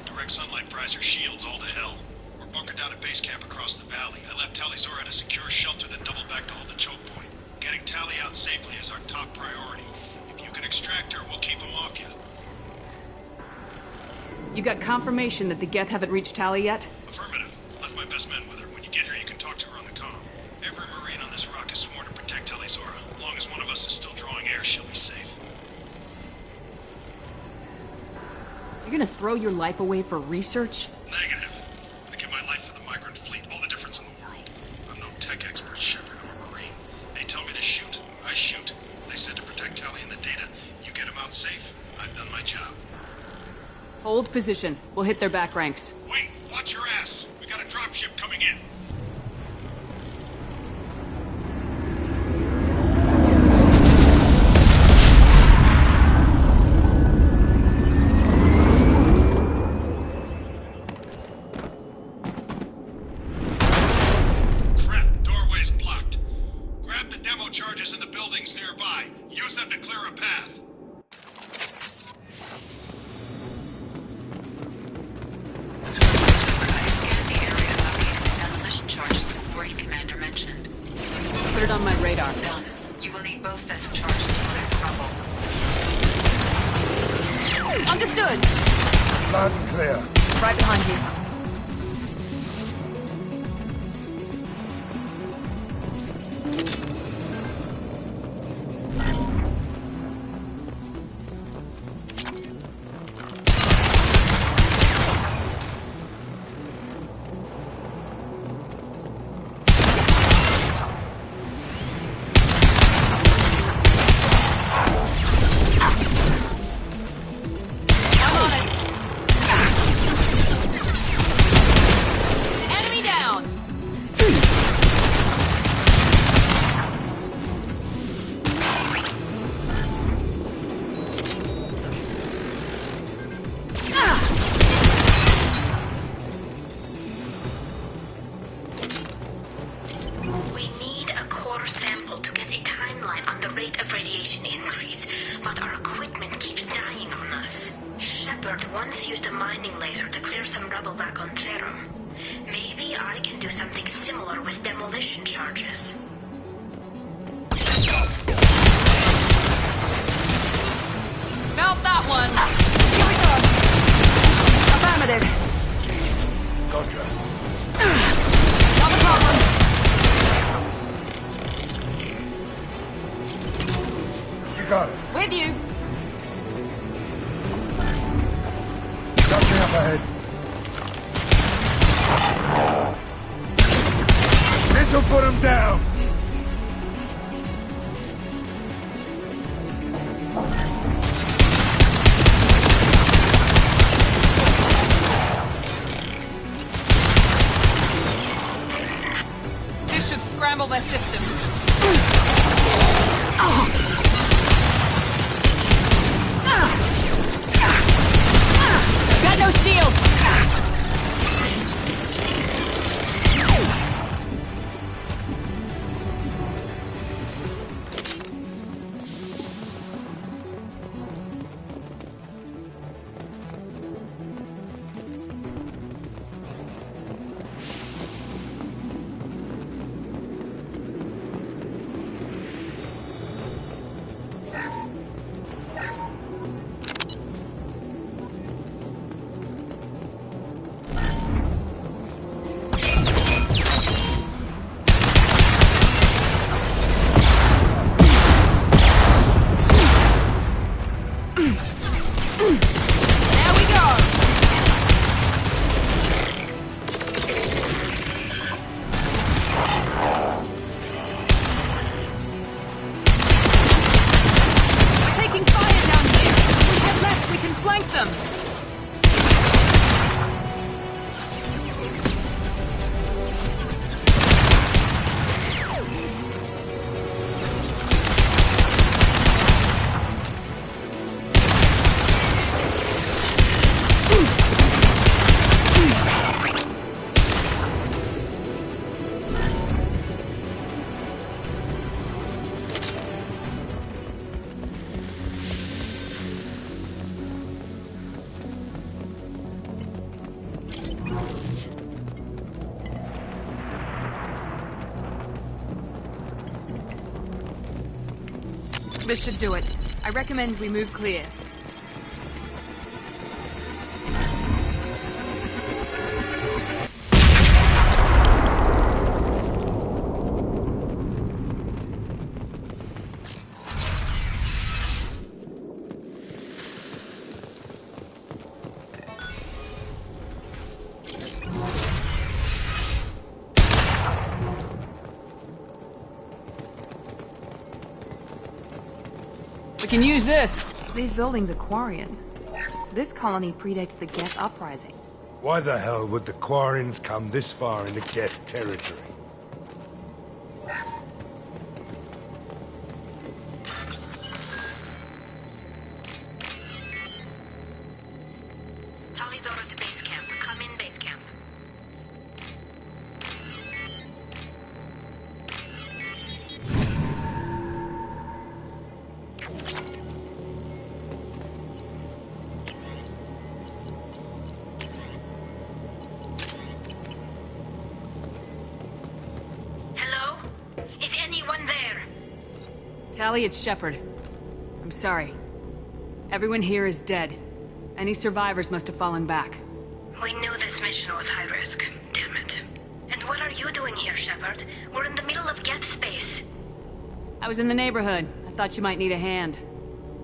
Direct sunlight fries your shields all to hell. We're bunkered down at base camp across the valley. I left Tali'Zorah at a secure shelter, then doubled back to hold the choke point. Getting Tali out safely is our top priority. If you can extract her, we'll keep him off you. You got confirmation that the Geth haven't reached Tali yet? Affirmative. Left my best men with her. When you get here, you can talk to her on the comm. Every Marine on this rock is sworn to protect Tali'Zorah. As long as one of us is still drawing air, she'll be safe. You're gonna throw your life away for research? Negative. I'm gonna give my life for the migrant fleet. All the difference in the world. I'm no tech expert, Shepard. I'm a Marine. They tell me to shoot. I shoot. They said to protect Tali and the data. You get them out safe. I've done my job. Hold position. We'll hit their back ranks. Wait! Watch your ass! We got a dropship coming in. Crap! Doorway's blocked. Grab the demo charges in the buildings nearby. Use them to clear a path. Put it on my radar. Done. You will need both sets of charges to clear the rubble. Understood! Loud and clear. Right behind you. Shepard once used a mining laser to clear some rubble back on Zero. Maybe I can do something similar with demolition charges. Melt that one! Here we go! Affirmative. Gotcha. Not a problem. You got it. With you. Got me up ahead. This'll put him down. This should scramble their systems. Got no shield! There we go! We're taking fire down here! If we head left, we can flank them! This should do it. I recommend we move clear. We can use this. These buildings are Quarian. This colony predates the Geth uprising. Why the hell would the Quarians come this far into Geth territory? Talizora to base camp. Come in base camp. Tali, it's Shepard. I'm sorry. Everyone here is dead. Any survivors must have fallen back. We knew this mission was high risk. Damn it. And what are you doing here, Shepard? We're in the middle of Geth space. I was in the neighborhood. I thought you might need a hand.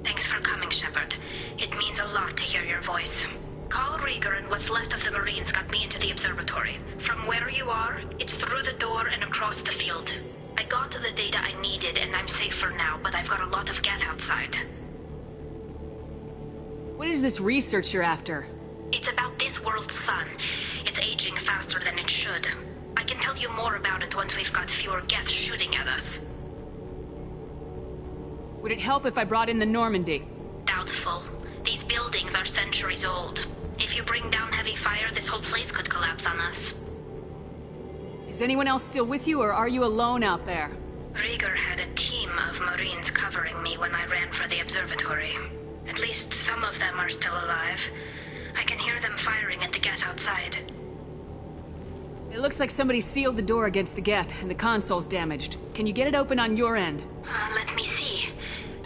Thanks for coming, Shepard. It means a lot to hear your voice. Call Rieger and what's left of the Marines got me into the observatory. From where you are, it's through the door and across the field. I got the data I needed and I'm safe for now, but I've got a lot of Geth outside. What is this research you're after? It's about this world's sun. It's aging faster than it should. I can tell you more about it once we've got fewer Geth shooting at us. Would it help if I brought in the Normandy? Doubtful. These buildings are centuries old. If you bring down heavy fire, this whole place could collapse on us. Is anyone else still with you, or are you alone out there? Rieger had a team of Marines covering me when I ran for the observatory. At least some of them are still alive. I can hear them firing at the Geth outside. It looks like somebody sealed the door against the Geth, and the console's damaged. Can you get it open on your end? Let me see.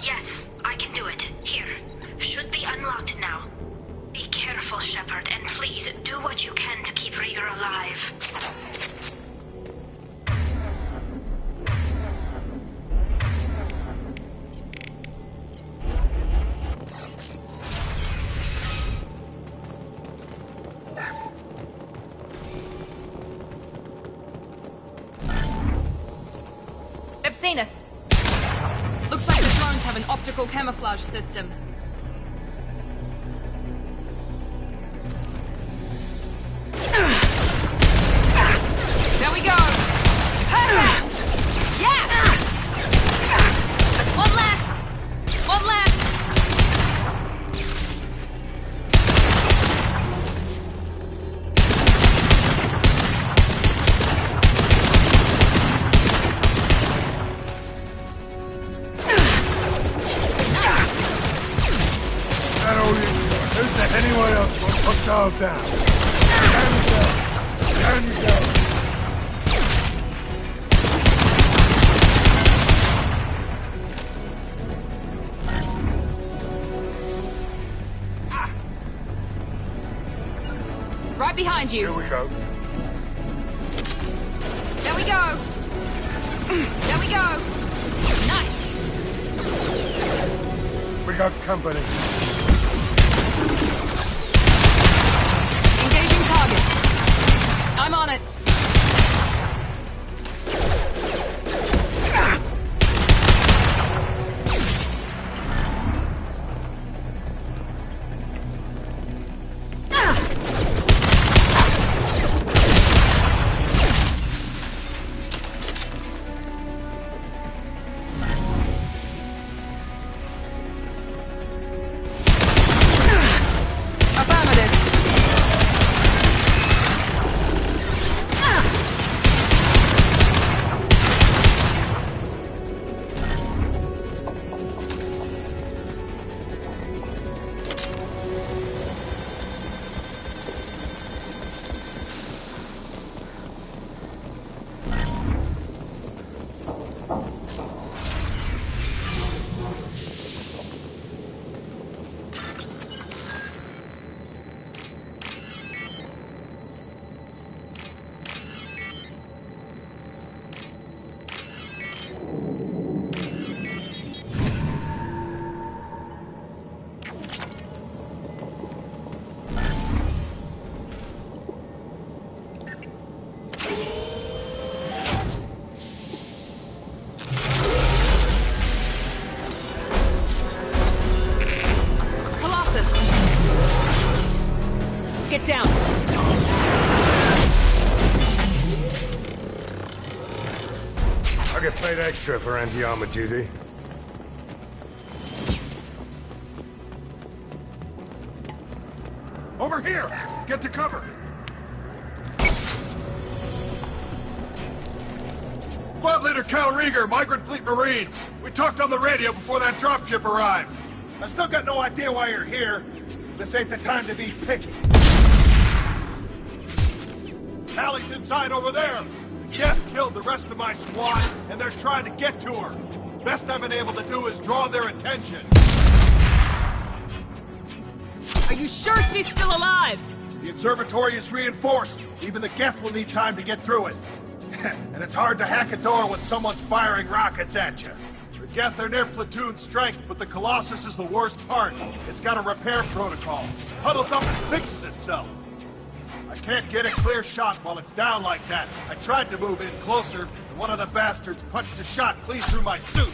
Yes, I can do it. Here. Should be unlocked now. Be careful, Shepard, and please do what you can to keep Rieger alive. They've seen us. Looks like the drones have an optical camouflage system. There we go! Perfect! Yes! One less! One less! Anyone else want to put Dog down? Down you go! Down you go! Right behind you! Here we go. There we go! There we go! Nice! We got company. Engaging target. I'm on it. Get down! I'll get paid extra for anti-armor duty. Over here! Get to cover! Squad Leader Cal Rieger, Migrant Fleet Marines. We talked on the radio before that dropship arrived. I still got no idea why you're here. This ain't the time to be picky. Allie's inside over there. Jeff killed the rest of my squad, and they're trying to get to her. Best I've been able to do is draw their attention. Are you sure she's still alive? The observatory is reinforced. Even the Geth will need time to get through it. And it's hard to hack a door when someone's firing rockets at you. The Geth are near platoon strength, but the Colossus is the worst part. It's got a repair protocol. Huddles up and fixes itself. I can't get a clear shot while it's down like that. I tried to move in closer, and one of the bastards punched a shot clean through my suit.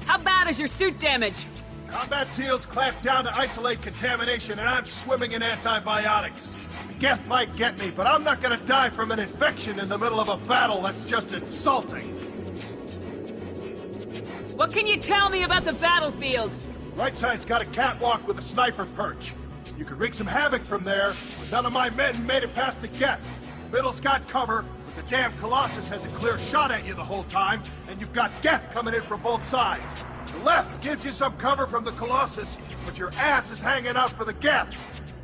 How bad is your suit damage? Combat SEALs clamp down to isolate contamination, and I'm swimming in antibiotics. The Geth might get me, but I'm not gonna die from an infection in the middle of a battle. That's just insulting. What can you tell me about the battlefield? Right side's got a catwalk with a sniper perch. You could wreak some havoc from there, but none of my men made it past the Geth. Middle's got cover, but the damn Colossus has a clear shot at you the whole time, and you've got Geth coming in from both sides. The left gives you some cover from the Colossus, but your ass is hanging out for the Geth.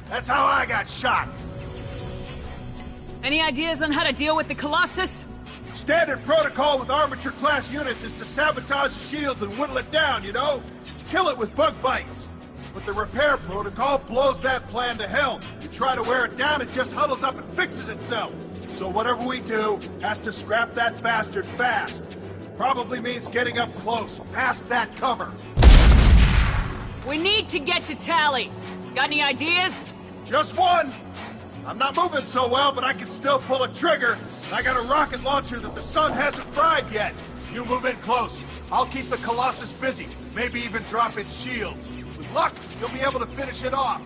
That's how I got shot. Any ideas on how to deal with the Colossus? Standard protocol with armature-class units is to sabotage the shields and whittle it down, you know? Kill it with bug bites. But the repair protocol blows that plan to hell. You try to wear it down, it just huddles up and fixes itself. So whatever we do has to scrap that bastard fast. Probably means getting up close, past that cover. We need to get to Tally. Got any ideas? Just one. I'm not moving so well, but I can still pull a trigger. And I got a rocket launcher that the sun hasn't fried yet. You move in close. I'll keep the Colossus busy. Maybe even drop its shields. With luck, you'll be able to finish it off.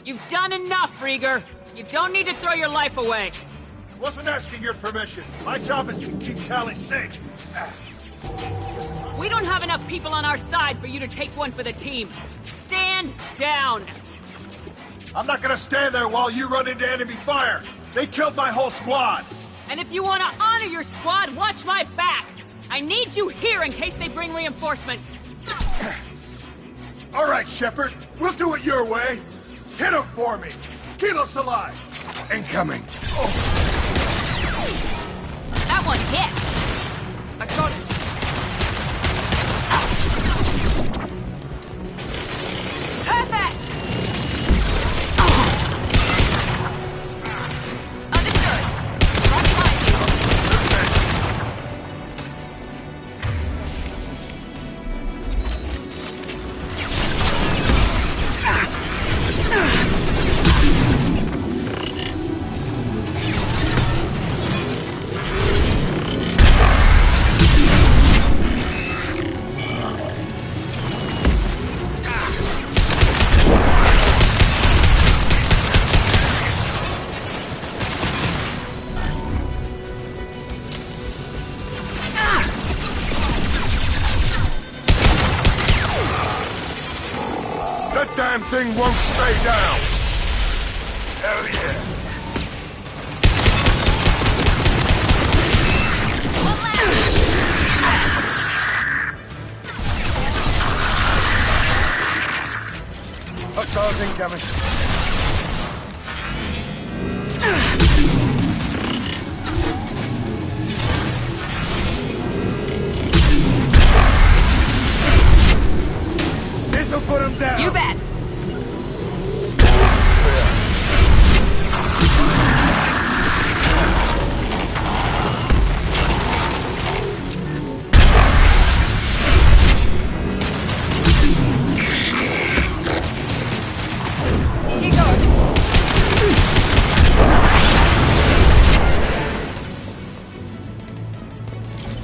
You've done enough, Rieger. You don't need to throw your life away. Wasn't asking your permission. My job is to keep Tally safe. We don't have enough people on our side for you to take one for the team. Stand down. I'm not gonna stand there while you run into enemy fire. They killed my whole squad. And if you want to honor your squad, watch my back. I need you here in case they bring reinforcements. All right, Shepard. We'll do it your way. Hit him for me. Kilos alive. Incoming. That one hit. I got it. Perfect. Understood. Right behind you. damn thing won't stay down! Hell yeah! Hostiles incoming. This'll put him down. You bet.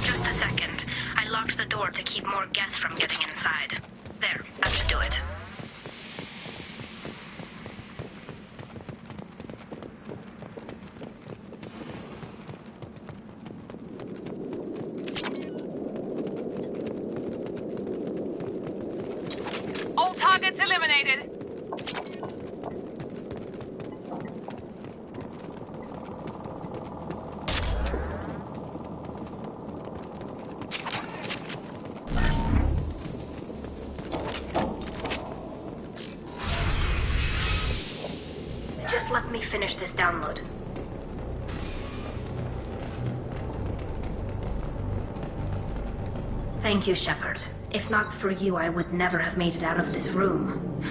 Just a second. I locked the door to keep more Geth from getting inside. There, that should do it. All targets eliminated. Just let me finish this download. Thank you, Shepard. If not for you, I would never have made it out of this room.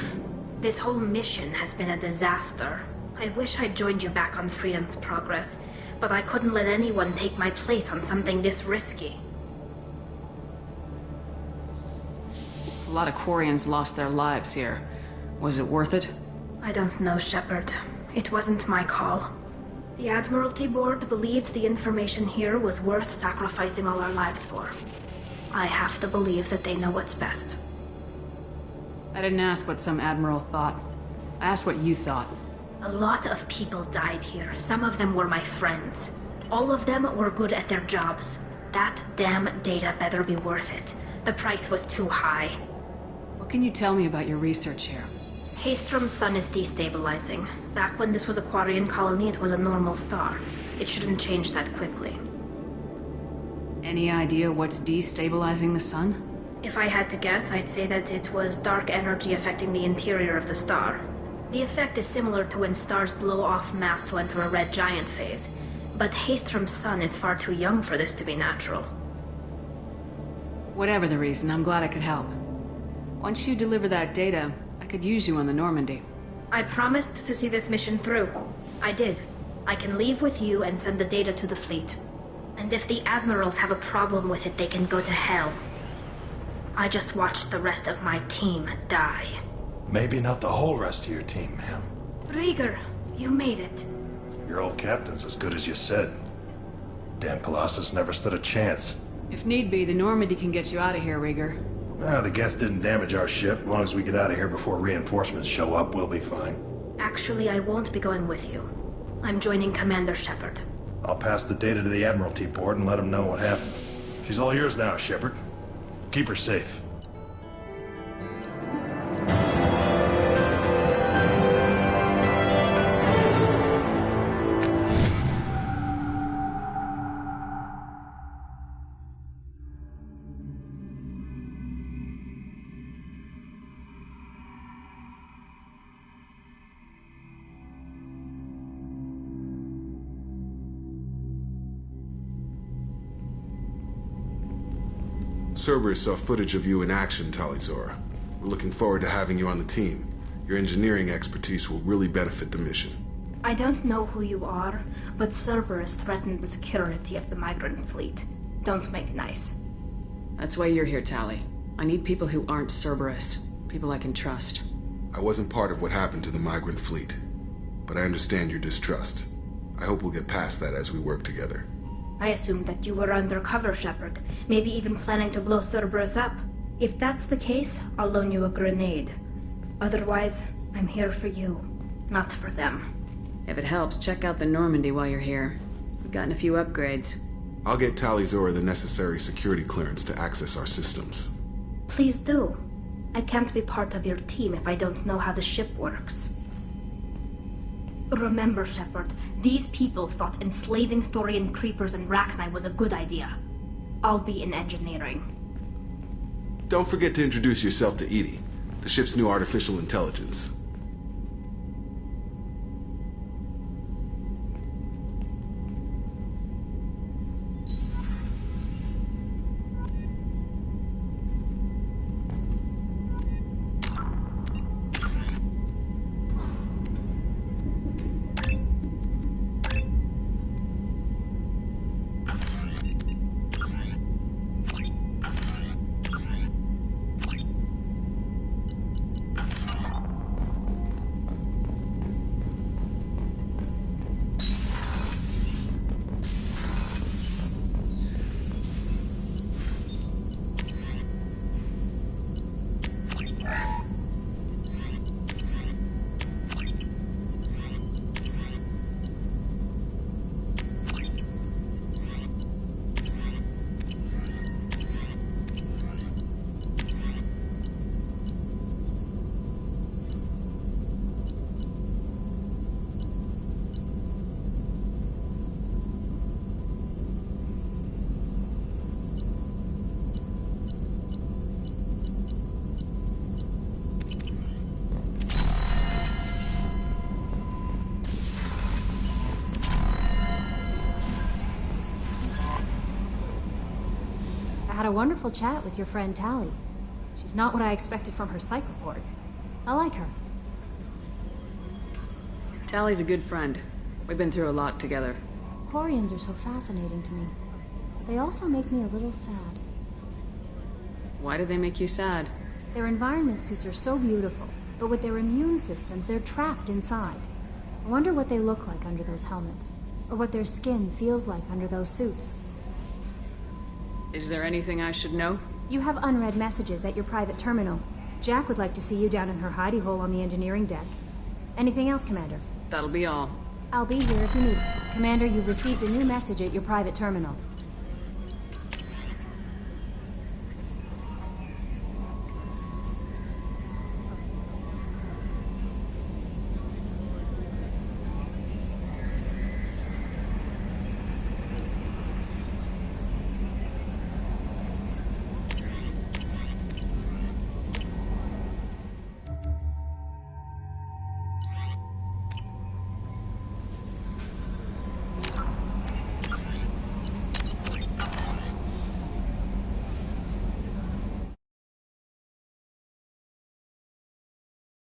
This whole mission has been a disaster. I wish I'd joined you back on Freedom's Progress, but I couldn't let anyone take my place on something this risky. A lot of Quarians lost their lives here. Was it worth it? I don't know, Shepard. It wasn't my call. The Admiralty Board believed the information here was worth sacrificing all our lives for. I have to believe that they know what's best. I didn't ask what some admiral thought. I asked what you thought. A lot of people died here. Some of them were my friends. All of them were good at their jobs. That damn data better be worth it. The price was too high. What can you tell me about your research here? Haystrom's sun is destabilizing. Back when this was a Quarian colony, it was a normal star. It shouldn't change that quickly. Any idea what's destabilizing the sun? If I had to guess, I'd say that it was dark energy affecting the interior of the star. The effect is similar to when stars blow off mass to enter a red giant phase. But Haystrom's sun is far too young for this to be natural. Whatever the reason, I'm glad I could help. Once you deliver that data, I could use you on the Normandy. I promised to see this mission through. I did. I can leave with you and send the data to the fleet. And if the admirals have a problem with it, they can go to hell. I just watched the rest of my team die. Maybe not the whole rest of your team, ma'am. Rieger, you made it. Your old captain's as good as you said. Damn Colossus never stood a chance. If need be, the Normandy can get you out of here, Rieger. The Geth didn't damage our ship. As long as we get out of here before reinforcements show up, we'll be fine. Actually, I won't be going with you. I'm joining Commander Shepard. I'll pass the data to the Admiralty Board and let them know what happened. She's all yours now, Shepard. Keep her safe. Cerberus saw footage of you in action, Talizora. We're looking forward to having you on the team. Your engineering expertise will really benefit the mission. I don't know who you are, but Cerberus threatened the security of the migrant fleet. Don't make nice. That's why you're here, Tali. I need people who aren't Cerberus. People I can trust. I wasn't part of what happened to the migrant fleet, but I understand your distrust. I hope we'll get past that as we work together. I assumed that you were undercover, Shepard. Maybe even planning to blow Cerberus up. If that's the case, I'll loan you a grenade. Otherwise, I'm here for you, not for them. If it helps, check out the Normandy while you're here. We've gotten a few upgrades. I'll get Talizora the necessary security clearance to access our systems. Please do. I can't be part of your team if I don't know how the ship works. Remember, Shepard, these people thought enslaving Thorian creepers and Rachni was a good idea. I'll be in engineering. Don't forget to introduce yourself to Edie, the ship's new artificial intelligence. I had a wonderful chat with your friend Tali. She's not what I expected from her psych report. I like her. Tally's a good friend. We've been through a lot together. Quarians are so fascinating to me, but they also make me a little sad. Why do they make you sad? Their environment suits are so beautiful, but with their immune systems, they're trapped inside. I wonder what they look like under those helmets, or what their skin feels like under those suits. Is there anything I should know? You have unread messages at your private terminal. Jack would like to see you down in her hidey hole on the engineering deck. Anything else, Commander? That'll be all. I'll be here if you need it. Commander, you've received a new message at your private terminal.